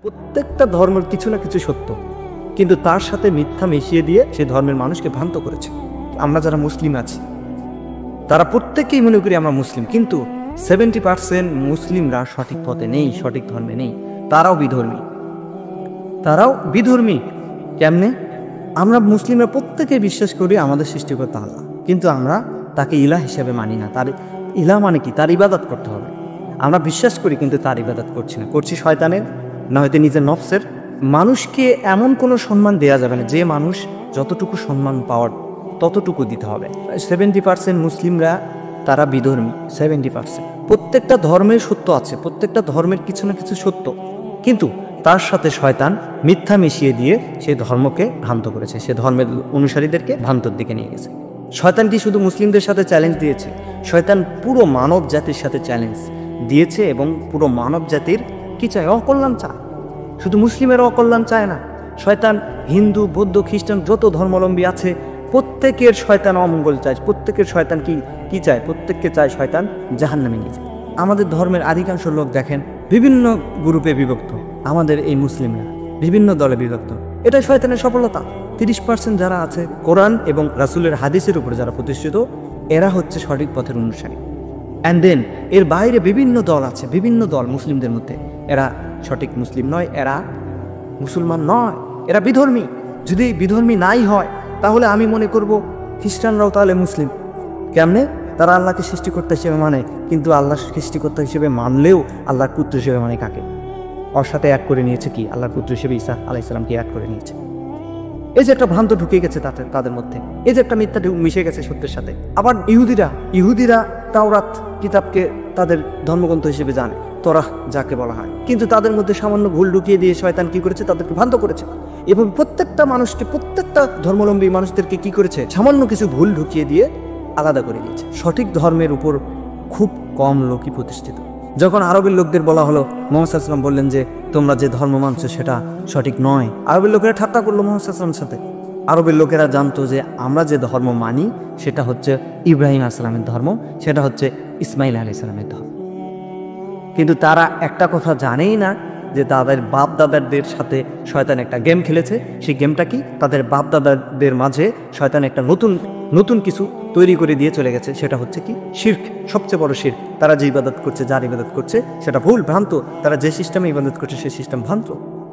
প্রত্যেকটা ধর্মের কিছু না কিছু সত্য, কিন্তু তার সাথে মিথ্যা মিশিয়ে দিয়ে সে ধর্মের মানুষকে ভ্রান্ত করেছে। আমরা যারা মুসলিম আছি তারা প্রত্যেকেই মনে করি আমরা মুসলিম, কিন্তু 70% মুসলিমরা সঠিক পথে নেই, সঠিক ধর্মে নেই। তারাও বিধর্মী। কেমনে? আমরা মুসলিমরা প্রত্যেকে বিশ্বাস করি আমাদের সৃষ্টিকর্তা আল্লাহ, কিন্তু আমরা তাকে ইলাহ হিসেবে মানি না। তার ইলাহ মানে কি? তার ইবাদত করতে হবে। আমরা বিশ্বাস করি কিন্তু তার ইবাদত করছি না, করছি শয়তানের, না হয়তো নিজের নফসের। মানুষকে এমন কোনো সম্মান দেয়া যাবে না যে মানুষ যতটুকু সম্মান পাওয়ার ততটুকু দিতে হবে। 70% মুসলিমরা তারা বিধর্মী। 70% প্রত্যেকটা ধর্মের সত্য আছে, প্রত্যেকটা ধর্মের কিছু না কিছু সত্য, কিন্তু তার সাথে শয়তান মিথ্যা মিশিয়ে দিয়ে সে ধর্মকে ভ্রান্ত করেছে, সে ধর্মের অনুসারীদেরকে ভ্রান্তর দিকে নিয়ে গেছে। শয়তানটি শুধু মুসলিমদের সাথে চ্যালেঞ্জ দিয়েছে, শয়তান পুরো মানব জাতির সাথে চ্যালেঞ্জ দিয়েছে, এবং পুরো মানব জাতির কি চায়? অকল্যাণ চায়। শুধু মুসলিমের অকল্যাণ চায় না, শয়তান হিন্দু, বৌদ্ধ, খ্রিস্টান যত ধর্মাবলম্বী আছে প্রত্যেকের শয়তান অমঙ্গল চায়। প্রত্যেকের শয়তান কি চায়? প্রত্যেককে চায় শয়তান জাহান্নামে নিয়ে যায়। আমাদের ধর্মের অধিকাংশ লোক দেখেন বিভিন্ন গ্রুপে বিভক্ত, আমাদের এই মুসলিমরা বিভিন্ন দলে বিভক্ত। এটাই শয়তানের সফলতা। 30% যারা আছে কোরআন এবং রাসূলের হাদিসের উপরে যারা প্রতিষ্ঠিত, এরা হচ্ছে সঠিক পথের অনুসারী। অ্যান্ড দেন এর বাইরে বিভিন্ন দল আছে, বিভিন্ন দল মুসলিমদের মধ্যে, এরা সঠিক মুসলিম নয়, এরা মুসলমান নয়, এরা বিধর্মী। যদি বিধর্মী নাই হয় তাহলে আমি মনে করব খ্রিস্টানরাও তাহলে মুসলিম। কেমনে? তারা আল্লাহকে সৃষ্টিকর্তা হিসেবে মানে, কিন্তু আল্লাহ সৃষ্টিকর্তা হিসেবে মানলেও আল্লাহর পুত্র হিসেবে মানে কাকে? ওর সাথে এক করে নিয়েছে কি? আল্লাহর পুত্র হিসেবে ঈসা আলাইহিস সালামকে এক করে নিয়েছে। এই যে একটা ভ্রান্ত ঢুকে গেছে তাদের মধ্যে, এই যে একটা মিথ্যা মিশে গেছে সত্যের সাথে। আবার ইহুদিরা তাওরাত কিতাবকে তাদের ধর্মগ্রন্থ হিসেবে জানে, তোরাহ যাকে বলা হয়, কিন্তু তাদের মধ্যে সামান্য ভুল ঢুকিয়ে দিয়ে শয়তান কি করেছে? তাদেরকে ভ্রান্ত করেছে। এবং প্রত্যেকটা মানুষকে, প্রত্যেকটা ধর্মাবলম্বী মানুষদেরকে কি করেছে? সামান্য কিছু ভুল ঢুকিয়ে দিয়ে আলাদা করে দিয়েছে। সঠিক ধর্মের উপর খুব কম লোকই প্রতিষ্ঠিত। যখন আরবের লোকদের বলা হলো, মুহাম্মদ সাল্লাল্লাহু আলাইহি ওয়াসাল্লাম বললেন যে তোমরা যে ধর্ম মানছো সেটা সঠিক নয়, আরবের লোকেরা ঠাট্টা করলো মুহাম্মদ সাল্লাল্লাহু আলাইহি ওয়াসাল্লামের সাথে। আরবের লোকেরা জানতো যে আমরা যে ধর্ম মানি সেটা হচ্ছে ইব্রাহিম আলাইহিস সালামের ধর্ম, সেটা হচ্ছে ইসমাইল আলাইহিস সালামের ধর্ম। কিন্তু তারা একটা কথা জানেই না যে তাদের বাপ দাদাদের সাথে শয়তান একটা গেম খেলেছে। সেই গেমটা কি? তাদের বাপ দাদাদের মাঝে শয়তান একটা নতুন কিছু তৈরি করে দিয়ে চলে গেছে। সেটা হচ্ছে কি? শিরক, সবচেয়ে বড় শিরক। তারা যে ইবাদত করছে, যার ইবাদত করছে সেটা ভুল, ভ্রান্ত। তারা যে সিস্টেমে ইবাদত করছে সেই সিস্টেম ভ্রান্ত।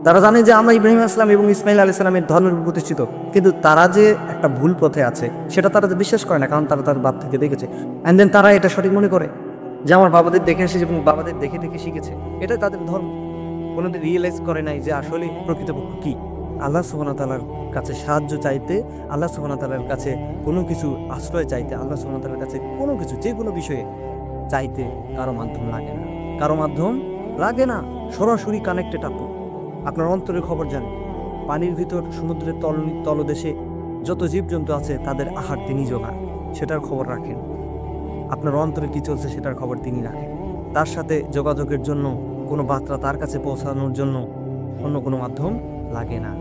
তারা জানে যে আমরা ইব্রাহিম আলাইহিস সালাম এবং ইসমাইল আলাইহিস সালামের ধর্মের উপর প্রতিষ্ঠিত, কিন্তু তারা যে একটা ভুল পথে আছে সেটা তারা বিশ্বাস করে না, কারণ তারা তার বাপ থেকে দেখেছে। অ্যান্ড দেন তারা এটা সঠিক মনে করে যে আমার বাবাদের দেখে এসেছে এবং বাবাদের দেখে দেখে শিখেছে, এটা তাদের ধর্ম। কোনোদিন রিয়েলাইজ করে নাই যে আসলে প্রকৃতপক্ষ কি। আল্লাহ সুবহানাহু ওয়া তাআলার কাছে সাহায্য চাইতে, আল্লাহ সুবহানাহু ওয়া তাআলার কাছে কোনো কিছু আশ্রয় চাইতে, আল্লাহ সুবহানাহু ওয়া তাআলার কাছে কোনো কিছু, যে কোনো বিষয়ে চাইতে কারো মাধ্যম লাগে না। সরাসরি কানেক্টেড আপনি, আপনার অন্তরের খবর জানেন। পানির ভিতর, সমুদ্রের তলদেশে যত জীবজন্তু আছে তাদের আহার তিনি যোগান, সেটার খবর রাখেন। আপনার অন্তরে কি চলছে সেটার খবর তিনি রাখেন। তার সাথে যোগাযোগের জন্য, কোনো বার্তা তার কাছে পৌঁছানোর জন্য অন্য কোনো মাধ্যম লাগে না।